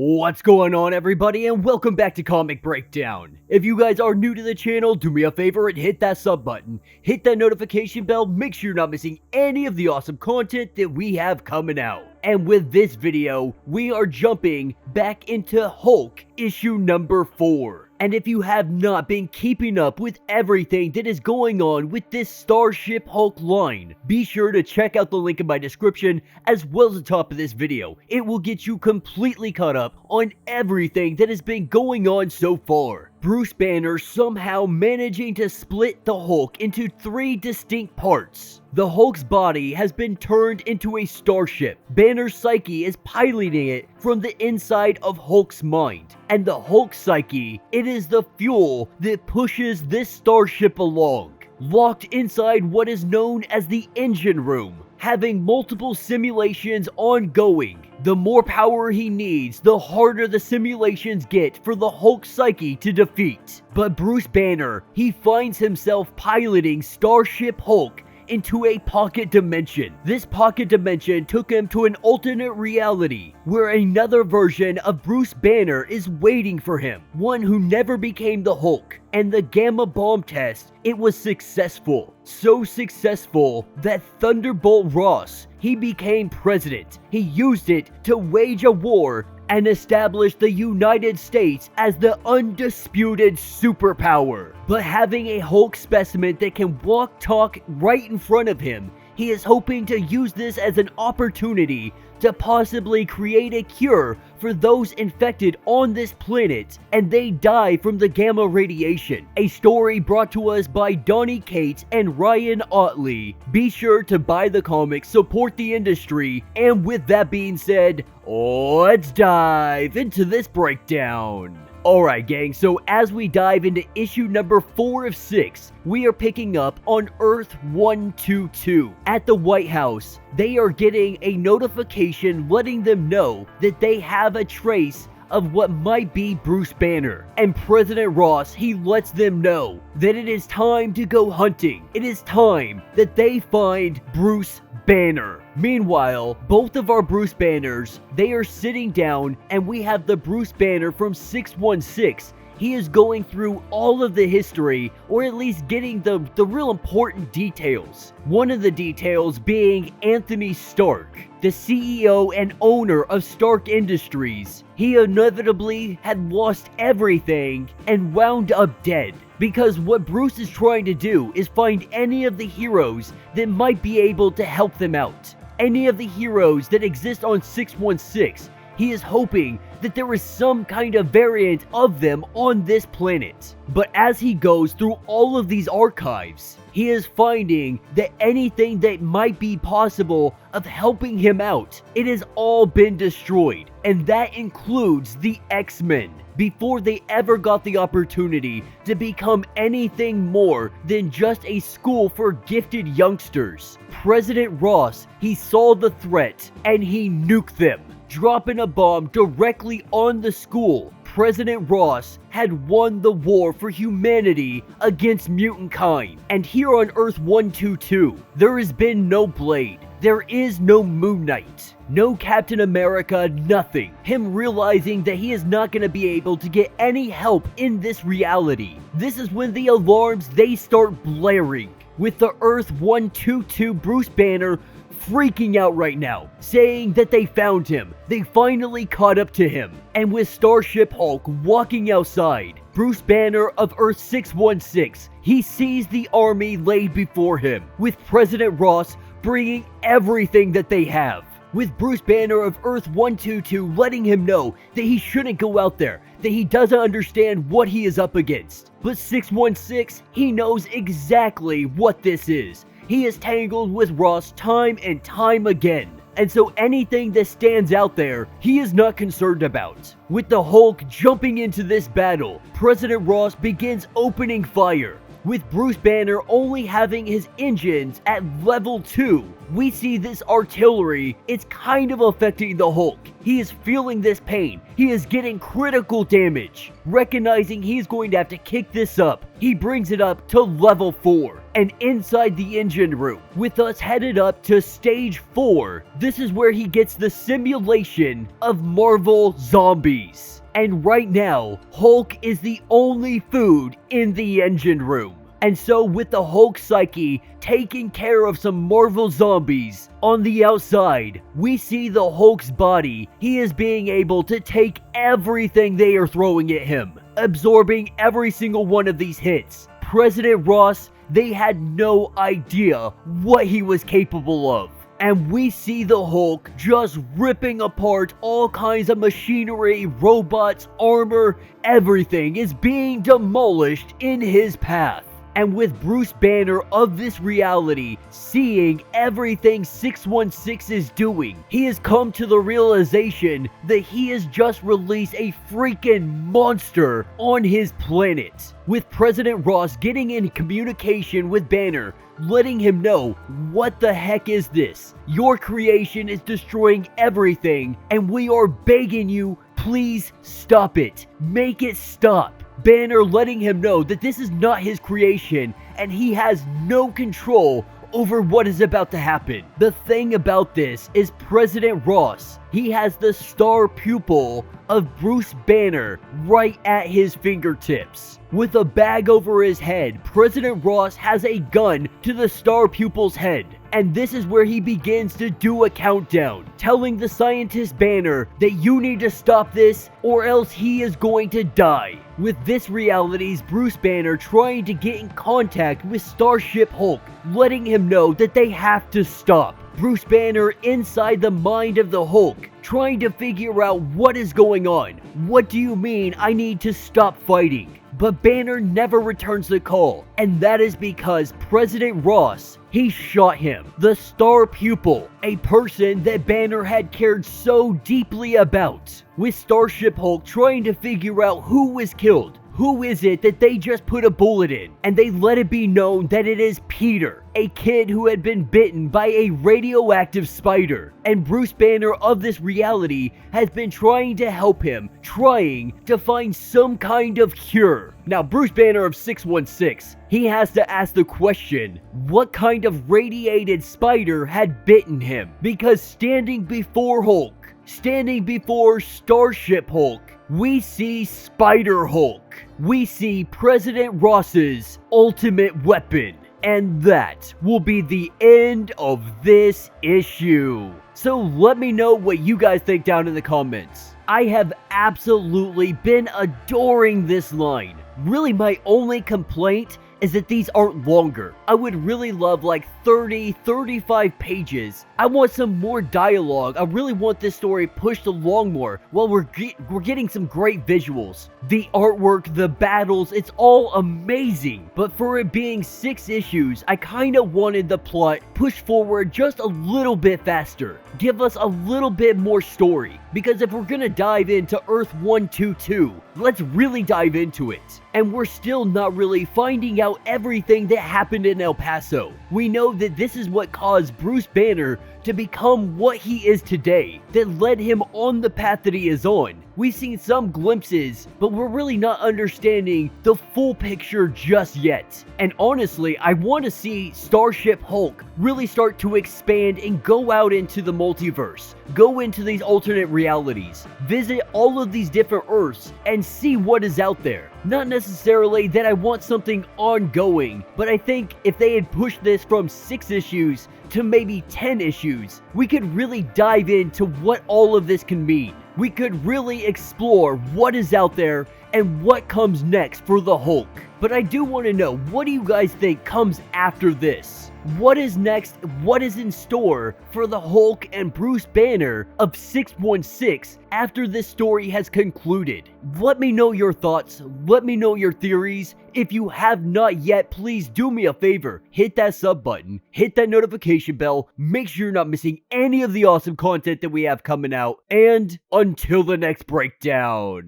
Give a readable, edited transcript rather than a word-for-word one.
What's going on, everybody, and welcome back to Comic Breakdown. If you guys are new to the channel, do me a favor and hit that sub button, hit that notification bell, make sure you're not missing any of the awesome content that we have coming out. And with this video, we are jumping back into Hulk issue number 4. And if you have not been keeping up with everything that is going on with this Starship Hulk line, be sure to check out the link in my description as well as the top of this video. It will get you completely caught up on everything that has been going on so far. Bruce Banner somehow managing to split the Hulk into 3 distinct parts. The Hulk's body has been turned into a starship. Banner's psyche is piloting it from the inside of Hulk's mind. And the Hulk psyche, it is the fuel that pushes this starship along. Locked inside what is known as the engine room, having multiple simulations ongoing. The more power he needs, the harder the simulations get for the Hulk psyche to defeat. But Bruce Banner, he finds himself piloting Starship Hulk into a pocket dimension. This pocket dimension took him to an alternate reality where another version of Bruce Banner is waiting for him, one who never became the Hulk. And the gamma bomb test, it was successful. So successful that Thunderbolt Ross, he became president. He used it to wage a war and establish the United States as the undisputed superpower. But having a Hulk specimen that can walk, talk right in front of him, he is hoping to use this as an opportunity to possibly create a cure for those infected on this planet and they die from the gamma radiation. A story brought to us by Donny and Ryan Ottley. Be sure to buy the comics, support the industry, and with that being said, let's dive into this breakdown. Alright gang, so as we dive into issue number 4 of 6, we are picking up on Earth 122. At the White House, they are getting a notification letting them know that they have a trace of what might be Bruce Banner. And President Ross, he lets them know that it is time to go hunting. It is time that they find Bruce Banner. Meanwhile, both of our Bruce Banners, they are sitting down and we have the Bruce Banner from 616. He is going through all of the history, or at least getting the real important details. One of the details being Anthony Stark, the CEO and owner of Stark Industries. He inevitably had lost everything and wound up dead. Because what Bruce is trying to do is find any of the heroes that might be able to help them out. Any of the heroes that exist on 616. He is hoping that there is some kind of variant of them on this planet. But as he goes through all of these archives, he is finding that anything that might be possible of helping him out, it has all been destroyed. And that includes the X-Men, before they ever got the opportunity to become anything more than just a school for gifted youngsters. President Ross, he saw the threat and he nuked them, dropping a bomb directly on the school. President Ross had won the war for humanity against mutant kind. And here on Earth 122, there has been no Blade. There is no Moon Knight. No Captain America, nothing. Him realizing that he is not going to be able to get any help in this reality. This is when the alarms, they start blaring. With the Earth 122 Bruce Banner freaking out right now, saying that they found him. They finally caught up to him. And with Starship Hulk walking outside, Bruce Banner of Earth 616, he sees the army laid before him, with President Ross bringing everything that they have. With Bruce Banner of Earth 122 letting him know that he shouldn't go out there, that he doesn't understand what he is up against. But 616, he knows exactly what this is. He is tangled with Ross time and time again. And so anything that stands out there, he is not concerned about. With the Hulk jumping into this battle, President Ross begins opening fire. with Bruce Banner only having his engines at level 2. We see this artillery, it's kind of affecting the Hulk. He is feeling this pain. He is getting critical damage. Recognizing he's going to have to kick this up, he brings it up to level 4. And inside the engine room, with us headed up to stage 4, this is where he gets the simulation of Marvel zombies. And right now, Hulk is the only food in the engine room. And so with the Hulk psyche taking care of some Marvel zombies, on the outside, we see the Hulk's body. He is being able to take everything they are throwing at him, absorbing every single one of these hits. President Ross, they had no idea what he was capable of. And we see the Hulk just ripping apart all kinds of machinery, robots, armor, everything is being demolished in his path. And with Bruce Banner of this reality seeing everything 616 is doing, he has come to the realization that he has just released a freaking monster on his planet. With President Ross getting in communication with Banner, letting him know, what the heck is this? Your creation is destroying everything, and we are begging you, please stop it. Make it stop. Banner letting him know that this is not his creation and he has no control over what is about to happen. The thing about this is President Ross, he has the star pupil of Bruce Banner right at his fingertips. With a bag over his head, President Ross has a gun to the star pupil's head. And this is where he begins to do a countdown, telling the scientist Banner that you need to stop this or else he is going to die. With this reality's Bruce Banner trying to get in contact with Starship Hulk, letting him know that they have to stop. Bruce Banner inside the mind of the Hulk, trying to figure out what is going on. What do you mean I need to stop fighting? But Banner never returns the call, and that is because President Ross, he shot him. The star pupil, a person that Banner had cared so deeply about. With Starship Hulk trying to figure out who was killed. Who is it that they just put a bullet in? And they let it be known that it is Peter, a kid who had been bitten by a radioactive spider. And Bruce Banner of this reality has been trying to help him, trying to find some kind of cure. Now, Bruce Banner of 616, he has to ask the question, what kind of radiated spider had bitten him? Because standing before Hulk, standing before Starship Hulk, we see Spider Hulk. We see President Ross's ultimate weapon. And that will be the end of this issue. So let me know what you guys think down in the comments. I have absolutely been adoring this line. Really, my only complaint is that these aren't longer. I would really love like 30, 35 pages. I want some more dialogue. I really want this story pushed along more. Well, we're getting some great visuals. The artwork, the battles, it's all amazing. But for it being 6 issues, I kind of wanted the plot pushed forward just a little bit faster. Give us a little bit more story. Because if we're gonna dive into Earth 122, let's really dive into it. And we're still not really finding out everything that happened in El Paso. We know that this is what caused Bruce Banner to become what he is today, that led him on the path that he is on. We've seen some glimpses, but we're really not understanding the full picture just yet. And honestly, I want to see Starship Hulk really start to expand and go out into the multiverse, go into these alternate realities, visit all of these different Earths, and see what is out there. Not necessarily that I want something ongoing, but I think if they had pushed this from 6 issues to maybe 10 issues, we could really dive into what all of this can mean. We could really explore what is out there and what comes next for the Hulk. But I do want to know, what do you guys think comes after this? What is next? What is in store for the Hulk and Bruce Banner of 616 after this story has concluded? Let me know your thoughts. Let me know your theories. If you have not yet, please do me a favor. Hit that sub button. Hit that notification bell. Make sure you're not missing any of the awesome content that we have coming out. And until the next breakdown.